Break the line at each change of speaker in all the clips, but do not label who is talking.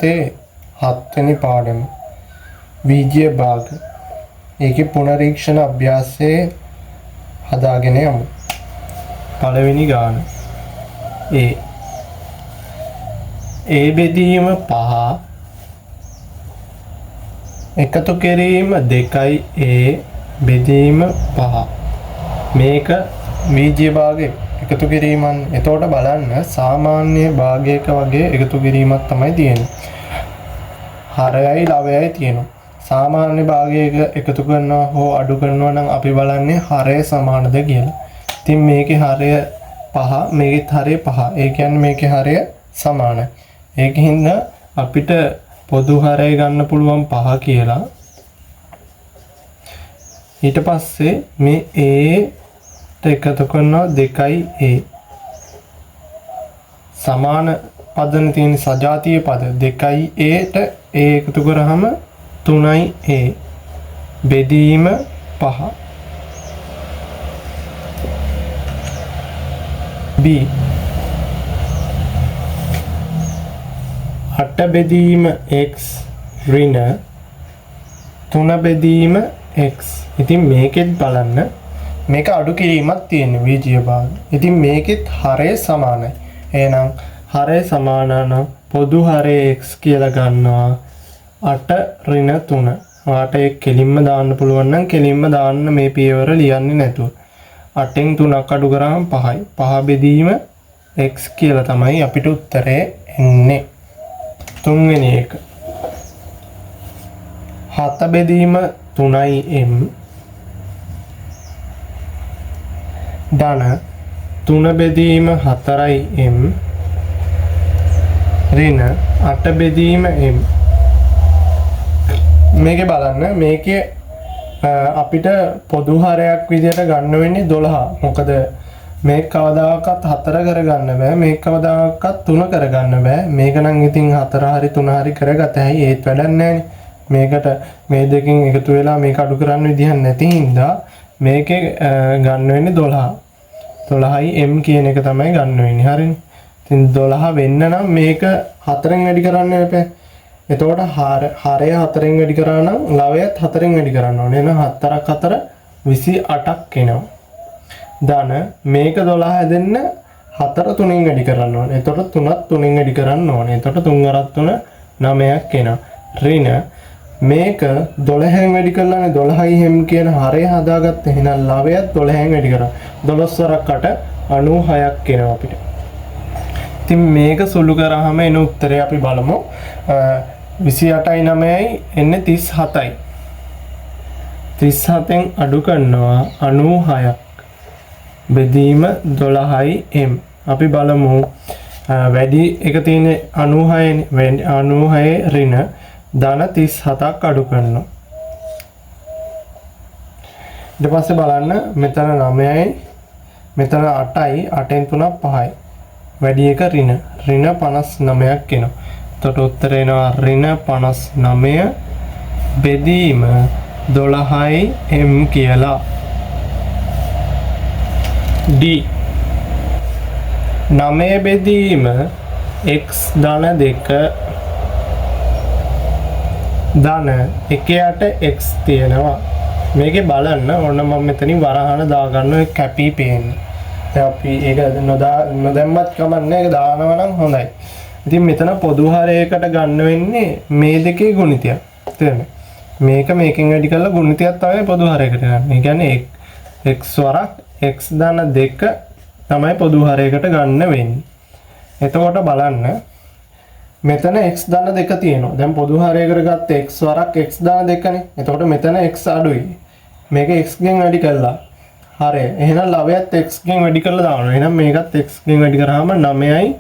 ගත්තේ 7 වෙනි පාඩම විජ්‍ය භාග. ඒකේ පුනරීක්ෂණ අභ්‍යාසයේ හදාගෙන යමු. පළවෙනි ගාන A බෙදීම 5 එකතු කිරීම 2යි A බෙදීම 5 මේක විජ්‍ය භාගයේ එකතු කිරීමන්. එතකොට බලන්න සාමාන්‍ය භාගයක වගේ එකතු කිරීමක් තමයි තියෙන්නේ. හරයයි ලවයයි තියෙනවා. සාමාන්‍ය භාගයක එකතු කරනවා හෝ අඩු කරනවා නම් අපි බලන්නේ හරය සමානද කියලා. ඉතින් මේකේ හරය 5 මේකෙත් හරය 5. ඒ කියන්නේ මේකේ හරය සමානයි. ඒකින්ද අපිට පොදු හරය ගන්න පුළුවන් 5 කියලා. ඊට පස්සේ මේ A එකතු කරනවා 2යි A. සමාන පදන තියෙන සජාතීය පද 2යි Aට A එකතු කරාම 3යි A. බෙදීම 5. B 8 බෙදීම x ඍණ 3 බෙදීම x. ඉතින් මේකෙත් බලන්න මේක අඩු කිරීමක් තියෙන විජ්‍ය භාග. ඉතින් මේකෙත් හරය සමානයි. එහෙනම් හරය සමාන නම් පොදු හරය x කියලා ගන්නවා 8 ඍණ 3. ඔයාට ඒක කෙලින්ම දාන්න පුළුවන් නම් කෙලින්ම දාන්න මේ පියවර ලියන්නේ නැතුව. 8න් 3ක් අඩු කරාම 5යි. 5 බෙදීම x කියලා තමයි අපිට උත්තරේ එන්නේ. තුන්වෙනි එක 7 බෙදීම 3යි m ධන 3 බෙදීම 4යි m ඍණ 8 බෙදීම m. මේකේ බලන්න මේකේ අපිට පොදු හරයක් විදිහට ගන්න වෙන්නේ 12. මොකද මේක කවදාකවත් 4 කරගන්න බෑ. මේක කවදාකවත් 3 කරගන්න බෑ. මේක නම් ඉතින් 4 හරි 3 හරි කරගත හැකි. ඒත් වැඩක් නැහැනේ. මේකට මේ දෙකෙන් එකතු වෙලා මේක අඩු කරන්න විදිහක් නැති හින්දා මේකේ ගන්න වෙන්නේ 12. 12යි m කියන එක තමයි ගන්න වෙන්නේ. හරිනේ. ඉතින් 12 වෙන්න නම් මේක 4ෙන් වැඩි කරන්න එපා. එතකොට හරය 4ෙන් වැඩි කරා නම් ලවයත් 4ෙන් වැඩි කරන්න ඕනේ. එහෙනම් 4ක් 4 28ක් එනවා. ධන මේක 12 හැදෙන්න 4 3ෙන් වැඩි කරන්න ඕනේ. එතකොට 3ත් 3ෙන් වැඩි කරන්න ඕනේ. එතකොට 3 අරත් 3 9ක් එනවා. ඍණ මේක 12න් වැඩි කළානේ 12යි m කියන හරය හදාගත්ත. එහෙනම් ලවයත් 12න් වැඩි කරා. 12 වරක් 8 96ක් එනවා අපිට. ඉතින් මේක සුළු කරාම එන උත්තරය අපි බලමු. 28යි 9යි එන්නේ 37යි. 37න් අඩු කරනවා 96ක්. බෙදීම 12යි m. අපි බලමු වැඩි එක තියෙන්නේ 96නේ. 96 ඍණ ධන 37ක් අඩු කරනවා. ඊට පස්සේ බලන්න මෙතන 9යි මෙතන 8යි 8න් 3ක් 5යි. වැඩි එක ඍණ 59ක් එනවා. එතකොට උත්තරේ එනවා ඍණ 59 බෙදීම 12යි m කියලා. D 9 බෙදීම x ධන 2 ධන 1යට x තියෙනවා. මේකේ බලන්න ඕන මම මෙතනින් වරහන දාගන්න කැපී පේන්නේ. දැන් අපි ඒක නොදැම්මත් කමන්නේ ඒක දානවා නම් හොඳයි. ඉතින් මෙතන පොදු හරයකට ගන්න වෙන්නේ මේ දෙකේ ගුණිතයක්. තේරෙනවද? මේක මේකෙන් වැඩි කරලා ගුණිතයක් තමයි පොදු හරයකට ගන්න. ඒ කියන්නේ x වරක් x ධන 2 තමයි පොදු හරයකට ගන්න වෙන්නේ. එතකොට බලන්න මෙතන x ධන 2 තියෙනවා. දැන් පොදු හරයකට ගත්ත x වරක් x ධන 2නේ. එතකොට මෙතන x අඩුයි. මේක x ගෙන් වැඩි කළා. හරය. එහෙනම් ලවයත් x ගෙන් වැඩි කරලා දානවා. එහෙනම් මේකත් x ගෙන් වැඩි කරාම 9යි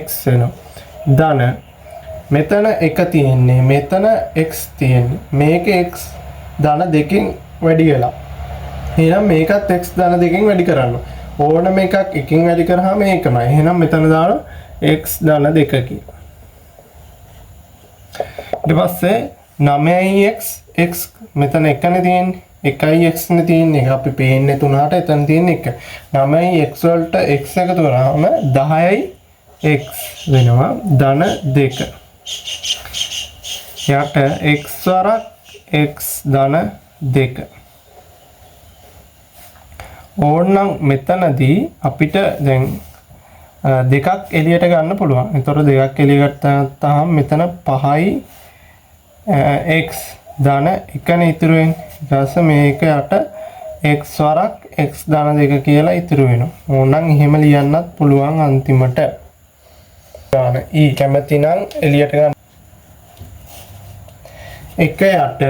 x වෙනවා. ධන මෙතන 1 තියෙන්නේ. මෙතන x තියෙන්නේ. මේක x ධන 2කින් වැඩි වෙලා. එහෙනම් මේකත් x ධන 2කින් වැඩි කරන්න. ඕනම එකක් 1කින් වැඩි කරාම ඒකමයි. එහෙනම් මෙතන දානවා x ධන 2කින්. ඊට පස්සේ 9ix x මෙතන 1නේ තියෙන්නේ. 1ix නේ තියෙන්නේ. අපි පේන්නේ 3ට එතන තියෙන්නේ 1. 9ix වලට x එකතු කරාම 10යි x වෙනවා ධන 2. යට x වරක් x ධන 2. ඕනනම් මෙතනදී අපිට දැන් දෙකක් එළියට ගන්න පුළුවන්. ඒතකොට දෙකක් එළියට ගත්තාම මෙතන 5යි x ධන 1නේ ඉතුරු වෙන්නේ. ඊට පස්සේ මේක යට x වරක් x ධන 2 කියලා ඉතුරු වෙනවා. ඕනනම් එහෙම ලියන්නත් පුළුවන් අන්තිමට. ගන්න ඊ කැමති නම් එළියට ගන්න. 1 යට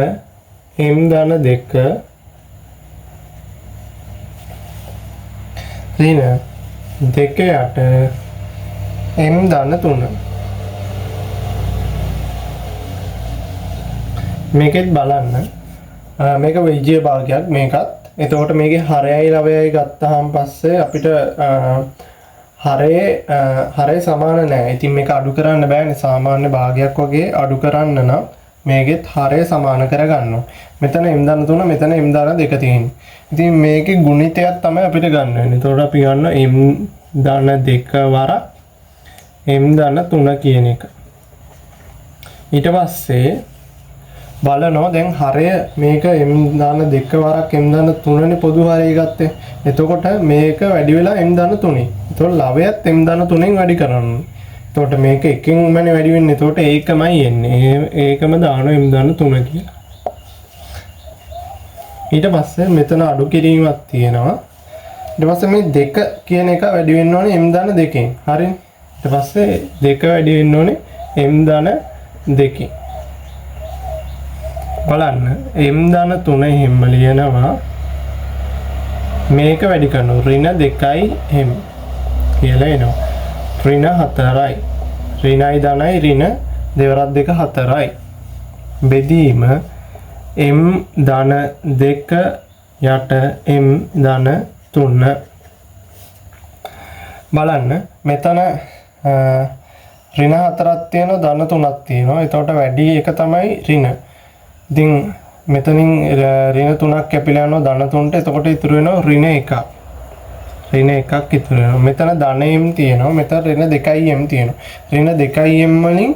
m ධන 2 ඍණ 2 යට m ධන 3. මේකෙත් බලන්න මේක විජ්‍ය භාගයක් මේකත්. එතකොට මේකේ හරයයි ලවයයි ගත්තාම පස්සේ අපිට හරය සමාන නැහැ. ඉතින් මේක අඩු කරන්න බෑනේ. සාමාන්‍ය භාගයක් වගේ අඩු කරන්න නම් මේකෙත් හරය සමාන කරගන්න. මෙතන m ධන 3 මෙතන m ධන 2 තියෙන්නේ. ඉතින් මේකේ ගුණිතයක් තමයි අපිට ගන්න වෙන්නේ. එතකොට අපි ගන්න m ධන 2 වරක් m ධන 3 කියන එක. ඊට පස්සේ බලනවා දැන් හරය මේක m ධන 2 වරක් m ධන 3නේ පොදු හරය ගත්තේ. එතකොට මේක වැඩි වෙලා m ධන 3යි. එතකොට ලවයත් m ධන 3ෙන් වැඩි කරන්න. එතකොට මේක එකෙන්මනේ වැඩි වෙන්නේ. එතකොට ඒකමයි එන්නේ. ඒකම දානවා m ධන 3 කියලා. ඊට පස්සේ මෙතන අඩු කිරීමක් තියෙනවා. ඊට පස්සේ මේ 2 කියන එක වැඩි වෙන්න ඕනේ m ධන 2කින්. හරිනේ. ඊට පස්සේ 2 වැඩි වෙන්න ඕනේ m ධන 2කින්. බලන්න m ධන 3 එහෙම ලියනවා. මේක වැඩි කරනවා ඍණ 2යි m කියලා එනවා. ඍණ 4යි. ඍණයි ධනයි ඍණ දෙවරක් 2 4යි. බෙදීම m ධන 2 යට m ධන 3. බලන්න මෙතන ඍණ 4ක් තියෙනවා ධන 3ක් තියෙනවා. එතකොට වැඩි එක තමයි ඍණ. ඉතින් මෙතනින් ඍණ 3ක් කැපිලා යනවා ධන 3ට. එතකොට ඉතුරු වෙනවා ඍණ 1ක්. ඍණ 1ක් ඉතුරු වෙනවා. මෙතන ධන m තියෙනවා. මෙතන ඍණ 2යි m තියෙනවා. ඍණ 2යි m වලින්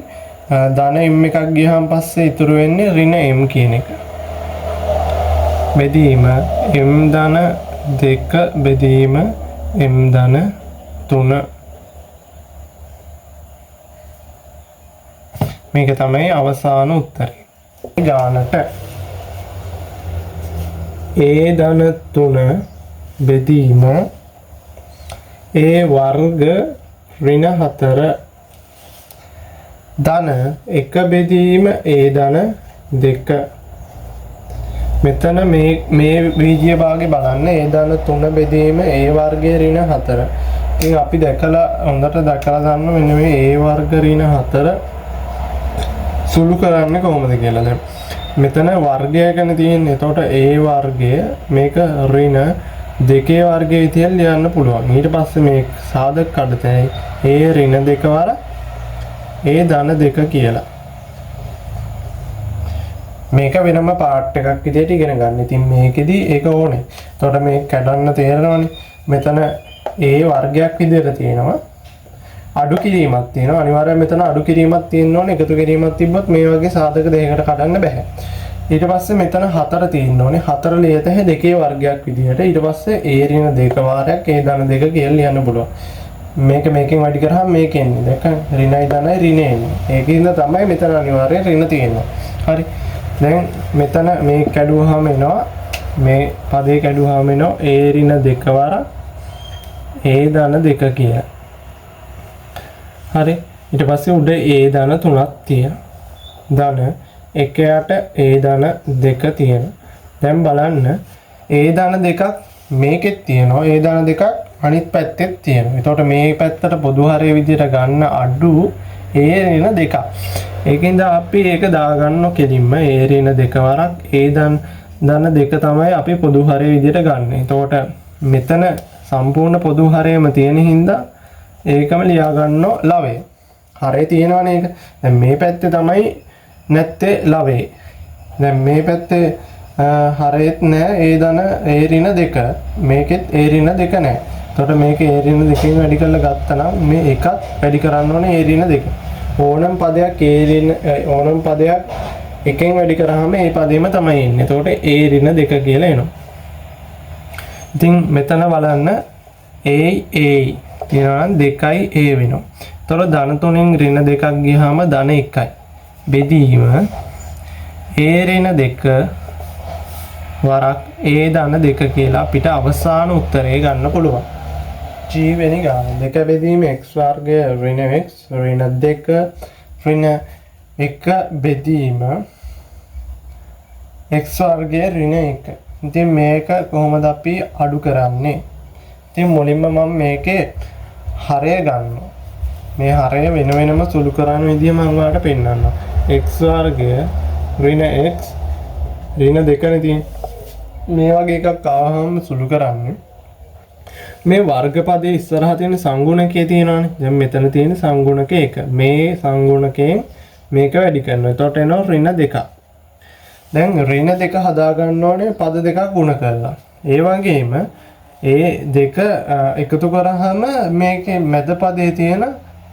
ධන m එකක් ගියහම පස්සේ ඉතුරු වෙන්නේ ඍණ m කියන එක. බෙදීම m ධන 2 බෙදීම m ධන 3. මේක තමයි අවසාන උත්තරය. ගානට a ධන 3 බෙදීම a වර්ග ඍණ 4 ධන 1 බෙදීම a ධන 2. මෙතන මේ විජ්‍ය භාගේ බලන්න a ධන 3 බෙදීම a වර්ගයේ ඍණ 4. ඉතින් අපි හොඳට දැකලා ගන්න මෙන්න මේ a වර්ග ඍණ 4 සුළු කරන්නේ කොහොමද කියලා. දැන් මෙතන වර්ගයකනේ තියෙන්නේ. එතකොට a වර්ගය මේක ඍණ 2 වර්ගයේ විදියට ලියන්න පුළුවන්. ඊට පස්සේ මේ සාධක කඩතයි a ඍණ 2 වර a ධන 2 කියලා. මේක වෙනම පාර්ට් එකක් විදියට ඉගෙන ගන්න. ඉතින් මේකෙදි ඒක ඕනේ. එතකොට මේක කඩන්න තේරෙනවනේ. මෙතන a වර්ගයක් විදියට තියෙනවා. අඩු කිරීමක් තියෙනවා. අනිවාර්යයෙන් මෙතන අඩු කිරීමක් තියෙන්න ඕනේ. එකතු කිරීමක් තිබ්බොත් මේ වගේ සාධක දෙකකට කඩන්න බෑ. ඊට පස්සේ මෙතන 4 තියෙන්න ඕනේ. 4 ලියත හැ 2 වර්ගයක් විදියට. ඊට පස්සේ a ඍණ 2 වාරයක් a ධන 2 කියලා ලියන්න පුළුවන්. මේකෙන් වැඩි කරාම මේක එන්නේ. දැන් ඍණයි ධනයි ඍණ එන්නේ. ඒකින්ද තමයි මෙතන අනිවාර්යයෙන් ඍණ තියෙනවා. හරි. දැන් මෙතන මේ කැඩුවාම එනවා මේ පදේ කැඩුවාම එනවා a ඍණ 2 වාරක් a ධන 2 කියලා. හරි. ඊට පස්සේ උඩ a ධන 3ක් තියෙනවා. ධන 1 යට a ධන 2 තියෙනවා. දැන් බලන්න a ධන 2ක් මේකෙත් තියෙනවා. a ධන 2ක් අනිත් පැත්තෙත් තියෙනවා. එතකොට මේ පැත්තට පොදු හරය විදිහට ගන්න අඩු a ඍණ 2ක්. ඒකින්ද අපි ඒක දාගන්න කෙලින්ම a ඍණ 2 වරක් a ධන 2 තමයි අපි පොදු හරය විදිහට ගන්න. එතකොට මෙතන සම්පූර්ණ පොදු හරයම තියෙන හින්දා ඒකම ලියා ගන්නවා ලවය. හරය තියෙනවනේ ඒක. දැන් මේ පැත්තේ තමයි නැත්තේ ලවේ. දැන් මේ පැත්තේ හරයත් නෑ a ඍණ 2. මේකෙත් a ඍණ 2 නෑ. එතකොට මේක a ඍණ 2කින් වැඩි කරලා ගත්තා නම් මේ එකත් වැඩි කරන්න ඕනේ a ඍණ 2. ඕනම් පදයක් ඒ ඍණ ඕනම් පදයක් එකෙන් වැඩි කරාම ඒ පදෙම තමයි එන්නේ. එතකොට ඒ ඍණ 2 කියලා එනවා. ඉතින් මෙතන බලන්න ඒ කියනවා නම් 2යි a වෙනවා. එතකොට ධන 3න් ඍණ 2ක් ගියාම ධන 1යි. බෙදීම a ඍණ 2 වරක් a ධන 2 කියලා අපිට අවසාන උත්තරේ ගන්න පුළුවන්. g වෙනි ගාන 2 බෙදීම x වර්ගය ඍණ x ඍණ 2 ඍණ 1 බෙදීම x වර්ගය ඍණ 1. ඉතින් මේක කොහොමද අපි අඩු කරන්නේ? ඉතින් මුලින්ම මම මේකේ හරය ගන්නවා. මේ හරය වෙන වෙනම සුළු කරන විදිය මම ඔයාලට පෙන්නන්නම්. x වර්ගය ඍණ x ඍණ 2 නේ මේ වගේ එකක් ආවම සුළු කරන්නේ. මේ වර්ග පදයේ ඉස්සරහා තියෙන සංගුණකයේ තියෙනවානේ. දැන් මෙතන තියෙන සංගුණක 1. මේ සංගුණකයෙන් මේක වැඩි කරනවා. එතකොට එනවා ඍණ 2. දැන් ඍණ 2 හදා ගන්න ඕනේ පද දෙකක් ගුණ කරලා. ඒ වගේම ඒ දෙක එකතු කරාම මේකේ මැද පදයේ තියෙන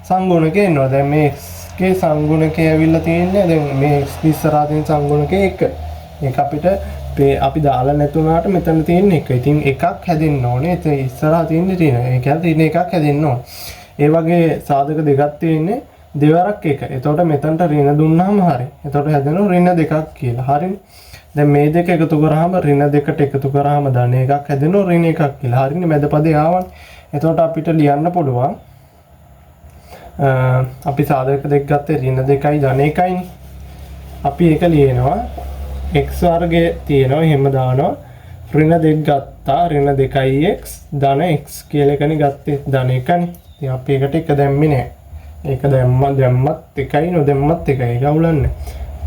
සංගුණකය එනවා. දැන් මේ x ගේ සංගුණකය ඇවිල්ලා තියෙන්නේ දැන් මේ x ඉස්සරහා තියෙන සංගුණකය 1. ඒක අපිට අපි දාලා නැතුණාට මෙතන තියෙන එක. ඉතින් එකක් හැදෙන්න ඕනේ. ඒත් ඉස්සරහා තියෙන ඍණ. ඒ කියන්නේ ඍණ එකක් හැදෙන්න ඕනේ. ඒ වගේ සාධක දෙකක් තියෙන්නේ දෙවරක් එක. එතකොට මෙතනට ඍණ දුන්නාම හරි. එතකොට හැදෙනවා ඍණ 2ක් කියලා. හරිනේ. දැන් මේ දෙක එකතු කරාම ඍණ 2ට එකතු කරාම ධන එකක් හැදෙනවා ඍණ 1ක් කියලා. හරිනේ. මැද පදේ ආවනේ. එතකොට අපිට ලියන්න පුළුවන් අපි සාධක දෙක ගත්තේ ඍණ 2යි ධන 1යිනේ. අපි ඒක ලියනවා x වර්ගය තියෙනවා එහෙම දානවා ඍණ 2 ගත්තා ඍණ 2යි x ධන x කියලා එකනේ ගත්තේ ධන 1නේ. ඉතින් අපි ඒකට එක දැම්මේ නැහැ. ඒක දැම්මත් එකයි නොදැම්මත් එකයි. ඒක අවුලන්නේ.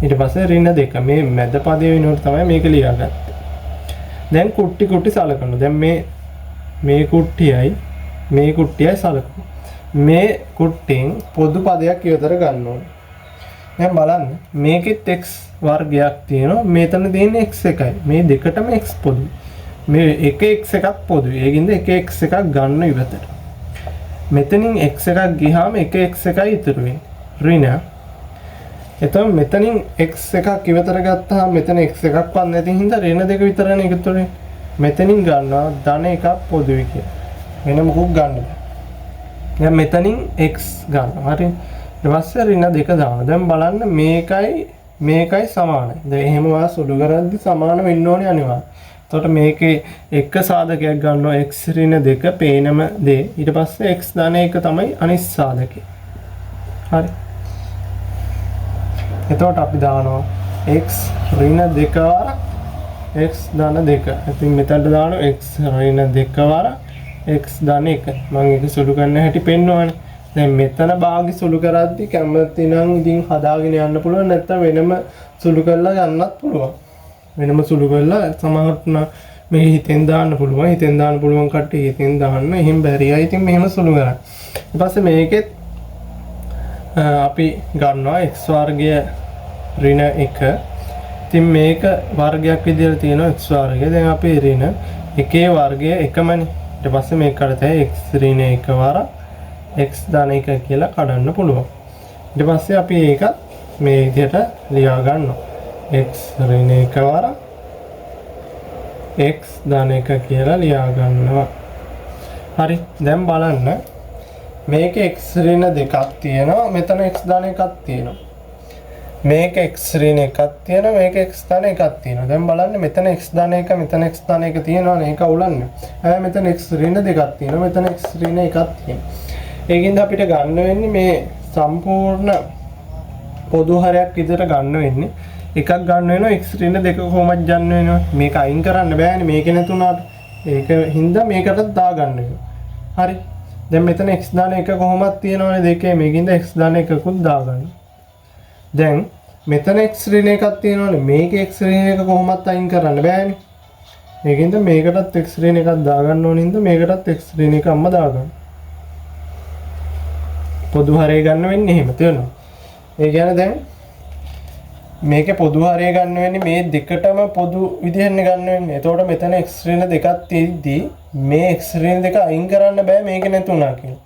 ඊට පස්සේ ඍණ 2 මේ මැද පදේ වෙනුවට තමයි මේක ලියාගත්තේ. දැන් කුට්ටි සලකනවා. දැන් මේ කුට්ටියයි මේ කුට්ටියයි සලකනවා. මේ කුට්ටෙන් පොදු පදයක් ඉවතර ගන්න ඕනේ. දැන් බලන්න මේකෙත් x වර්ගයක් තියෙනවා. මෙතන තියෙන්නේ x එකයි. මේ දෙකටම x පොදුයි. මේ එක x එකක් පොදුයි. ඒකින්ද එක x එකක් ගන්න ඉවතට. මෙතනින් x එකක් ගියාම එක x එකයි ඉතුරු වෙන්නේ. ඍණ. එතකොට මෙතනින් x එකක් ඉවතර ගත්තාම මෙතන x එකක්වත් නැති හින්දා ඍණ 2 විතරනේ එකතු වෙන්නේ. මෙතනින් ගන්නවා ධන එකක් පොදුයි කියලා. වෙන මොකක් ගන්න බෑ. දැන් මෙතනින් x ගන්නවා. හරි. ඊට පස්සේ ඍණ 2 දානවා. දැන් බලන්න මේකයි සමානයි. දැන් එහෙම වා සුළු කරද්දි සමාන වෙන්න ඕනේ අනිවාර්යයෙන්. එතකොට මේකේ එක සාධකයක් ගන්නවා x ඍණ 2 පේනම දේ. ඊට පස්සේ x ධන 1 තමයි අනිත් සාධකය. හරි. එතකොට අපි දානවා x ඍණ 2 වරක් x ධන 2. ඉතින් මෙතනට දානවා x ඍණ 2 වරක් x ධන 1. මම ඒක සුළු කරන්න හැටි පෙන්වන්නේ. දැන් මෙතන භාගි සුළු කරද්දි කැමති නම් ඉතින් හදාගෙන යන්න පුළුවන්. නැත්නම් වෙනම සුළු කරලා යන්නත් පුළුවන්. වෙනම සුළු කරලා සමහරට මේ හිතෙන් දාන්න පුළුවන්. හිතෙන් දාන්න පුළුවන් කට්ටිය හිතෙන් දාන්න. එහෙම බැරියයි. ඉතින් මෙහෙම සුළු කරන්න. ඊට පස්සේ මේකෙත් අපි ගන්නවා x වර්ගය ඍණ 1. ඉතින් මේක වර්ගයක් විදිහට තියෙනවා x වර්ගය. දැන් අපි ඍණ 1 වර්ගය එකමනේ. ඊට පස්සේ මේකට තමයි x ඍණ 1 වරක් x ධන 1 කියලා කඩන්න පුළුවන්. ඊට පස්සේ අපි ඒක මේ විදිහට ලියා ගන්නවා. x ඍණ 1 වරක් x ධන 1 කියලා ලියා ගන්නවා. හරි. දැන් බලන්න මේකේ x ඍණ 2ක් තියෙනවා. මෙතන x ධන 1ක් තියෙනවා. මේක x ඍණ 1ක් තියෙනවා. මේක x ධන 1ක් තියෙනවා. දැන් බලන්න මෙතන x ධන 1 මෙතන x ධන 1 තියෙනවානේ. ඒක අවුලන්නේ. හැබැයි මෙතන x ඍණ 2ක් තියෙනවා. මෙතන x ඍණ 1ක් තියෙනවා. ඒකින්ද අපිට ගන්න වෙන්නේ මේ සම්පූර්ණ පොදු හරයක් විදිහට ගන්න වෙන්නේ. එකක් ගන්න වෙනවා x ඍණ 2 කොහොමද ගන්න වෙනවා. මේක අයින් කරන්න බෑනේ මේක නැතුණාට. ඒක හින්දා මේකටත් දා ගන්න වෙනවා. හරි. දැන් මෙතන x ධන 1 කොහොමද තියෙනවනේ දෙකේ. මේකින්ද x ධන 1කුත් දා ගන්න. දැන් මෙතන x ඍණ 1ක් තියෙනවනේ. මේකේ x ඍණ 1 කොහොමත් අයින් කරන්න බෑනේ. ඒකින්ද මේකටත් x ඍණ 1ක් දා ගන්න ඕනින්ද මේකටත් x ඍණ 1ක්ම දා ගන්න. පොදු හරය ගන්න වෙන්නේ එහෙම තේරෙනවද? ඒ කියන්නේ දැන් මේකේ පොදු හරය ගන්න වෙන්නේ මේ දෙකටම පොදු විදිහෙන් ගන්න වෙන්නේ. එතකොට මෙතන x ඍණ 2ක් තියෙද්දි මේ x ඍණ 2 අයින් කරන්න බෑ මේක නැතුණා කියලා.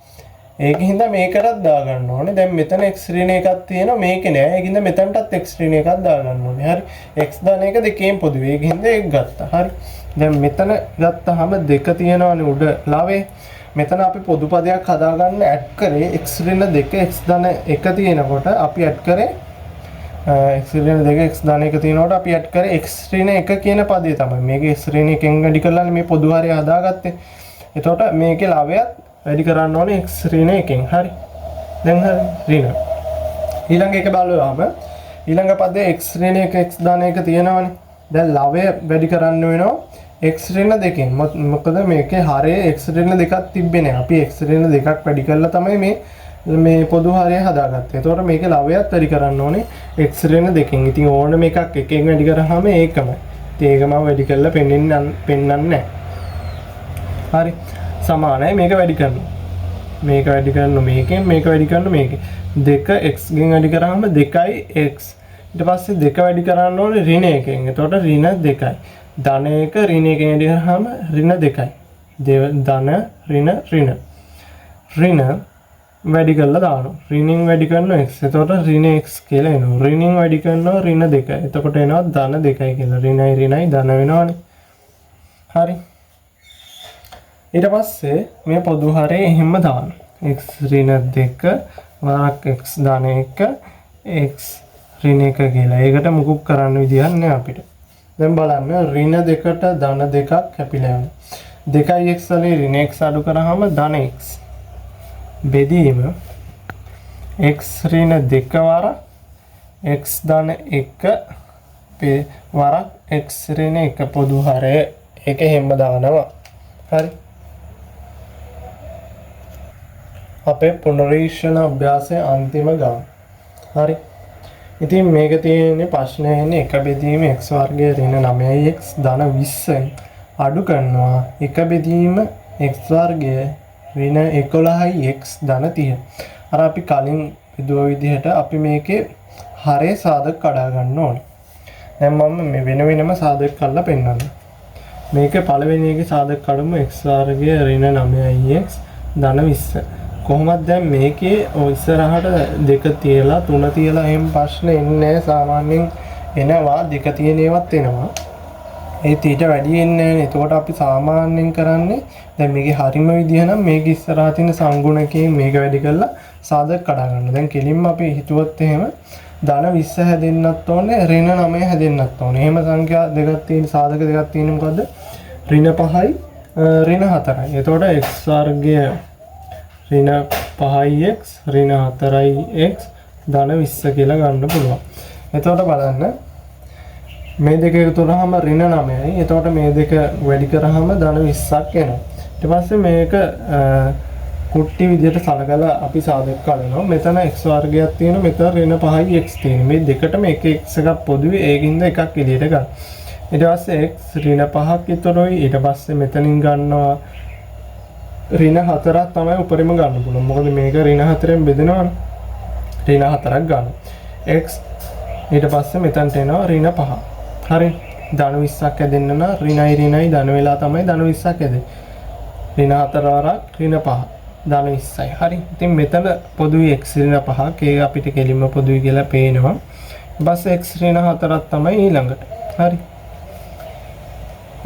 ඒක හින්දා මේකටත් දාගන්න ඕනේ. දැන් මෙතන x ඍණ එකක් තියෙනවා මේකේ නෑ. ඒක හින්දා මෙතනටත් x ඍණ එකක් දාගන්න ඕනේ. හරි. x දාන එක දෙකේම පොදුයි. ඒක හින්දා 1 ගත්තා. හරි. දැන් මෙතන ගත්තාම 2 තියෙනවනේ උඩ ලාවේ. මෙතන අපි පොදු පදයක් හදාගන්න ඇඩ් කරේ x ඍණ 2 x දාන 1 තියෙනකොට අපි ඇඩ් කරේ x ඍණ 2 x දාන 1 තියෙනකොට අපි ඇඩ් කරේ x ඍණ 1 කියන පදේ තමයි. මේකේ x ඍණ 1න් වැඩි කරලා මේ පොදු හරය හදාගත්තේ. එතකොට මේකේ ලාවයත් වැඩි කරන්න ඕනේ x ඍණ 1න්. හරි. දැන් හරි ඍණ. ඊළඟ එක බලුවාම ඊළඟ පදේ x ඍණ 1 x දාන 1 තියෙනවනේ. දැන් ලාවය වැඩි කරන්න වෙනවා x ඍණ 2න්. මොකද මේකේ හරයේ x ඍණ 2ක් තිබ්බේ නැහැ. අපි x ඍණ 2ක් වැඩි කරලා තමයි මේ පොදු හරය හදාගත්තේ. එතකොට මේකේ ලාවයත් වැඩි කරන්න ඕනේ x ඍණ 2න්. ඉතින් ඕනම එකක් එකෙන් වැඩි කරාම ඒකමයි. ඉතින් ඒකම වැඩි කරලා පෙන්වන්නේ නැහැ. හරි. සමානයි මේක වැඩි කරනවා. මේක වැඩි කරනවා මේකෙන් මේක වැඩි කරනවා මේකෙන්. 2x ගෙන් වැඩි කරාම 2x. ඊට පස්සේ 2 වැඩි කරන්න ඕනේ ඍණ 1න්. එතකොට ඍණ 2යි. ධන 1 ඍණ 1ගෙන් වැඩි කරාම ඍණ 2යි. ධන ඍණ වැඩි කරලා දානවා. ඍණින් වැඩි කරනවා x. එතකොට ඍණ x කියලා එනවා. ඍණින් වැඩි කරනවා ඍණ 2. එතකොට එනවා ධන 2යි කියලා. ඍණයි ඍණයි ධන වෙනවනේ. හරි. ඊට පස්සේ මේ පොදු හරේ එහෙම දානවා. x ඍණ 2 වරක් x ධන 1 x ඍණ 1 කියලා. ඒකට මුකුත් කරන්න විදියක් නෑ අපිට. දැන් බලන්න ඍණ 2ට ධන 2ක් කැපිලා යනවා. 2x වලින් ඍණ x අඩු කරාම ධන x. බෙදීම x ඍණ 2 වරක් x ධන 1 වරක් x ඍණ 1 පොදු හරය ඒක හැම දානවා. හරි. අපේ පුනරීක්ෂණ අභ්‍යාසයේ අන්තිම ගාන. හරි. ඉතින් මේක තියෙන්නේ ප්‍රශ්නේ එන්නේ එක බෙදීම x වර්ගය ඍණ 9x ධන 20න් අඩු කරනවා එක බෙදීම x වර්ගය ඍණ 11x ධන 30. අර අපි කලින් විදුව විදිහට අපි මේකේ හරේ සාධක කඩා ගන්න ඕනේ. දැන් මම මේ වෙන වෙනම සාධක කරලා පෙන්නන්නම්. මේකේ පළවෙනි එකේ සාධක කඩමු x වර්ගය ඍණ 9x ධන 20. කොහොමද දැන් මේකේ ඔය ඉස්සරහට 2 තියලා 3 තියලා එහෙම ප්‍රශ්න එන්නේ සාමාන්‍යයෙන් එනවා 2 තියෙන ඒවත් එනවා. ඒ ඊට වැඩි එන්නේ නැහැ. එතකොට අපි සාමාන්‍යයෙන් කරන්නේ දැන් මේකේ හරිම විදිහ නම් මේක ඉස්සරහා තියෙන සංගුණකයෙන් මේක වැඩි කරලා සාධක කඩා ගන්න. දැන් කෙලින්ම අපි හිතුවොත් එහෙම ධන 20 හැදෙන්නත් ඕනේ ඍණ 9 හැදෙන්නත් ඕනේ. එහෙම සංඛ්‍යා දෙකක් තියෙන සාධක දෙකක් තියෙන මොකද්ද? ඍණ 5යි ඍණ 4යි. එතකොට x වර්ගය ඍණ 5x ඍණ 4x ධන 20 කියලා ගන්න පුළුවන්. එතකොට බලන්න මේ දෙක එකතු කරාම ඍණ 9යි. එතකොට මේ දෙක වැඩි කරාම ධන 20ක් එනවා. ඊට පස්සේ මේක කුට්ටි විදිහට සලකලා අපි සාධක කරනවා. මෙතන x වර්ගයක් තියෙනවා. මෙතන ඍණ 5යි x තියෙනවා. මේ දෙකටම එක x එකක් පොදුයි. ඒකින්ද එකක් එළියට ගන්න. ඊට පස්සේ x ඍණ 5ක් විතරයි. ඊට පස්සේ මෙතනින් ගන්නවා ඍණ 4ක් තමයි උඩරිම ගන්න පුළුවන්. මොකද මේක ඍණ 4ෙන් බෙදෙනවනේ. ඍණ 4ක් ගන්න. x ඊට පස්සේ මෙතනට එනවා ඍණ 5. හරි. ධන 20ක් හැදෙන්න නම් ඍණයි ඍණයි ධන වෙලා තමයි ධන 20ක් හැදෙන්නේ. ඍණ 4 වරක් ඍණ 5 ධන 20යි. හරි. ඉතින් මෙතන පොදුයි x ඍණ 5ක්. ඒක අපිට කෙලින්ම පොදුයි කියලා පේනවා. ඊපස්සේ x ඍණ 4ක් තමයි ඊළඟට. හරි.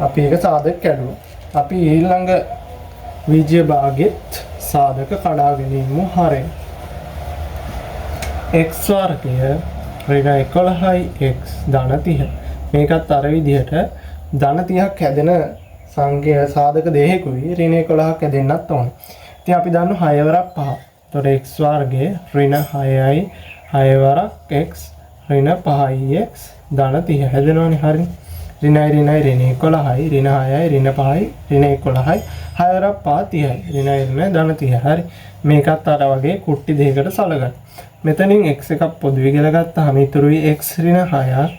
අපි ඒක සාධක කැඩුවා. අපි ඊළඟ විජය භාගෙත් සාධක කඩා ගැනීම හරය. x වර්ගය ඍණ 11යි x ධන 30. මේකත් අර විදිහට ධන 30ක් හැදෙන සංඛ්‍යා සාධක දෙකකුයි ඍණ 11ක් හැදෙන්නත් ඕනේ. ඉතින් අපි දන්නවා 6 වරක් 5. එතකොට x වර්ගය ඍණ 6යි 6 වරක් x ඍණ 5යි x ධන 30 හැදෙනවනේ. හරි. ඍණයි ඍණයි ඍණ 11යි ඍණ 6යි ඍණ 5යි ඍණ 11යි 6 වරක් 5 30යි ඍණයි ඍණ ධන 30. හරි. මේකත් අර වගේ කුට්ටි දෙකකට සලකන්න. මෙතනින් x එකක් පොදුයි කියලා ගත්තාම ඉතුරුයි x ඍණ 6ක්.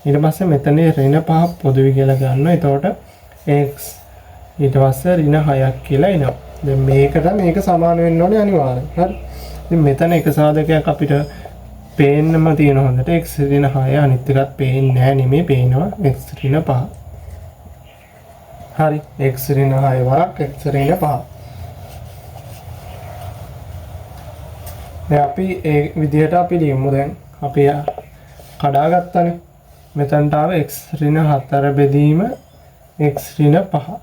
ඊට පස්සේ මෙතන ඍණ 5ක් පොදුයි කියලා ගන්නවා. එතකොට x ඊට පස්සේ ඍණ 6ක් කියලා එනවා. දැන් මේකට මේක සමාන වෙන්න ඕනේ අනිවාර්යෙන්. හරි. ඉතින් මෙතන එක සාධකයක් අපිට පේන්නම තියෙන හොඳට x ඍණ 6 අනිත් එකත් පේන්නේ නැහැ නෙමෙයි පේනවා x ඍණ 5. හරි. x ඍණ 6 වරක් x ඍණ 5. දැන් අපි ඒ විදිහට අපි ලියමු. දැන් අපි කඩාගත්තනේ. මෙතනට ආව x ඍණ 4 බෙදීම x ඍණ 5.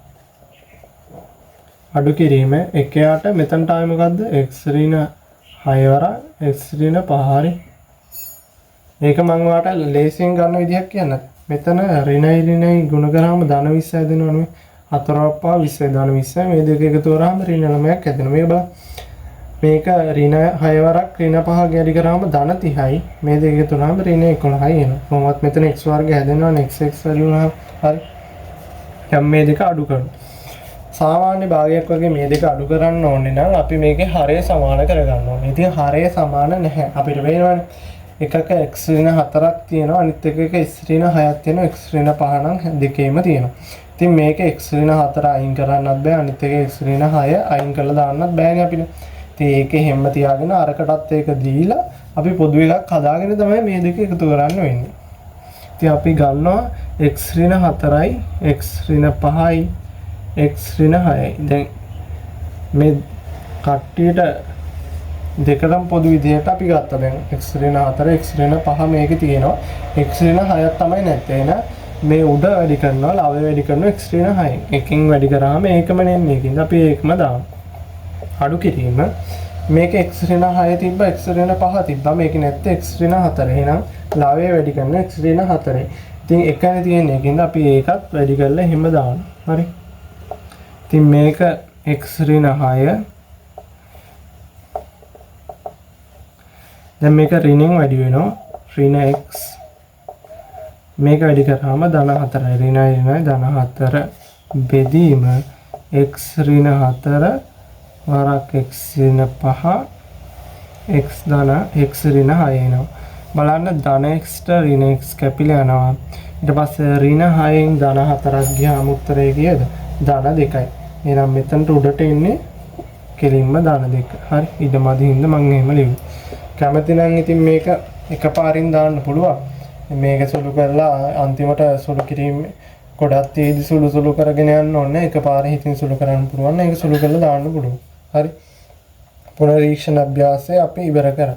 අඩු කිරීම එකයාට මෙතනට ආවේ මොකද්ද? x ඍණ 6 වරක් x ඍණ 5 හරි. මේක මම ඔයාලට ලේසියෙන් ගන්න විදිහක් කියන්න. මෙතන ඍණයි ඍණයි ගුණ කරාම ධන 20 හැදෙනවනේ. 4 පහ 20 ධන 20 මේ දෙක එකතු කරාම ඍණ 9ක් හැදෙනවා. මේක බලන්න. මේක ඍණ 6 වරක් ඍණ 5 ගැලි කරාම ධන 30යි. මේ දෙක එකතු කරාම ඍණ 11යි එනවා. කොහොමවත් මෙතන x වර්ගය හැදෙනවනේ x වැඩි වුණාම හරි. දැන් මේ දෙක අඩු කරනවා. සාමාන්‍ය භාගයක් වගේ මේ දෙක අඩු කරන්න ඕනේ නම් අපි මේකේ හරය සමාන කරගන්න ඕනේ. ඉතින් හරය සමාන නැහැ. අපිට වෙනවනේ එකක x ඍණ 4ක් තියෙනවා අනිත් එකක x ඍණ 6ක් තියෙනවා x ඍණ 5 නම් දෙකේම තියෙනවා. ඉතින් මේක x ඍණ 4 අයින් කරන්නත් බෑ අනිත් එක x ඍණ 6 අයින් කරලා දාන්නත් බෑනේ අපිට. ඉතින් ඒකේ හැම තියාගෙන අරකටත් ඒක දීලා අපි පොදු එකක් හදාගෙන තමයි මේ දෙක එකතු කරන්න වෙන්නේ. ඉතින් අපි ගන්නවා x ඍණ 4යි x ඍණ 5යි x ඍණ 6යි. දැන් මේ කට්ටියට දෙකටම පොදු විදිහට අපි ගත්තා. දැන් x ඍණ 4 x ඍණ 5 මේකේ තියෙනවා. x ඍණ 6ක් තමයි නැත්තේ න මේ උඩ වැඩි කරනවා ලවය වැඩි කරනවා x ඍණ 6න්. එකකින් වැඩි කරාම ඒකම නෙන්නේ. ඒකින්ද අපි ඒකම දාමු. අඩු කිරීම මේක x ඍණ 6 තිබ්බා x ඍණ 5 තිබ්බා මේක නැත්තේ x ඍණ 4. එහෙනම් ලවය වැඩි කරන x ඍණ 4යි. ඉතින් එකනේ තියෙන්නේ. ඒකින්ද අපි ඒකත් වැඩි කරලා එහෙම දානවා. හරි. ඉතින් මේක x ඍණ 6 දැන් මේක ඍණෙන් වැඩි වෙනවා ඍණ x මේක වැඩි කරාම ධන 4යි ඍණයි ඍණයි ධන 4 බෙදීම x ඍණ 4 වරක් x ඍණ 5 x ධන x ඍණ 6 එනවා. බලන්න ධන x ට ඍණ x කැපිලා යනවා. ඊට පස්සේ ඍණ 6න් ධන 4ක් ගියාම උත්තරේ කීයද? ධන 2යි. එහෙනම් මෙතනට උඩට එන්නේ කෙලින්ම ධන 2. හරි. ඊටමදි හින්දා මම එහෙම ලියුවා. කැමති නම් ඉතින් මේක එකපාරින් දාන්න පුළුවන්. මේක සුළු කරලා අන්තිමට සුළු කිරීම ගොඩක් තීදි සුළු කරගෙන යන්න ඕනේ. එකපාරේ හිතින් සුළු කරන්න පුළුවන්. ඒක සුළු කරලා දාන්න පුළුවන්. හරි. පුනරීක්ෂණ අභ්‍යාසය අපි ඉවර කරා.